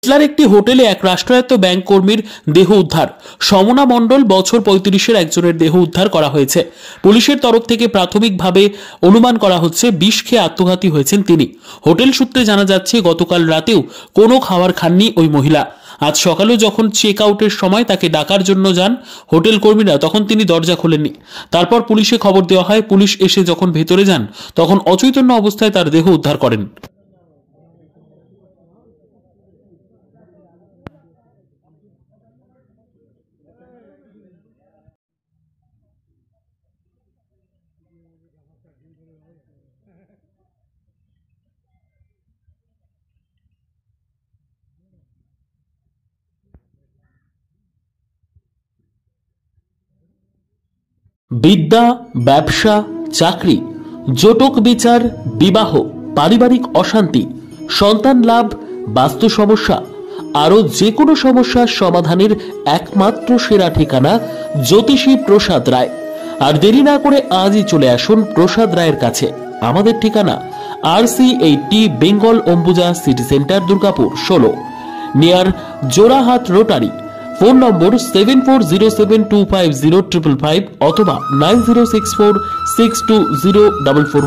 জেলার একটি হোটেলে এক রাষ্ট্রায়ত্ত ব্যাংক কর্মীর দেহ উদ্ধার। সমনা মণ্ডল বছর 35-এর একজনের দেহ উদ্ধার করা হয়েছে। পুলিশের তরফ থেকে প্রাথমিকভাবে অনুমান করা হচ্ছে বিষ খেয়ে আত্মঘাতী হয়েছেন তিনি। হোটেল সূত্রে জানা যাচ্ছে গতকাল রাতেও কোনো খাবার খাননি ওই মহিলা। আজ সকালেও যখন চেক আউটের সময় তাকে ডাকার জন্য যান হোটেল কর্মীরা, তখন তিনি দরজা খোলেননি। তারপর পুলিশে খবর দেওয়া হয়। পুলিশ এসে যখন ভেতরে যান তখন অচৈতন্য অবস্থায় তার দেহ উদ্ধার করেন। বিদ্যা, ব্যবসা, চাকরি, জটক বিচার, বিবাহ, পারিবারিক অশান্তি, সন্তান লাভ, বাস্তু সমস্যা, আরো যে কোনো সমস্যার সমাধানের একমাত্র সেরা ঠিকানা জ্যোতিষী প্রসাদ রায়। আর দেরি না করে আজই চলে আসুন প্রসাদ রায়ের কাছে। আমাদের ঠিকানা RC80 Bengal Ambuja city centre, Durgapur 16, near Jorhat rotary. Phone নম্বর 7407250555 অথবা 9064620444।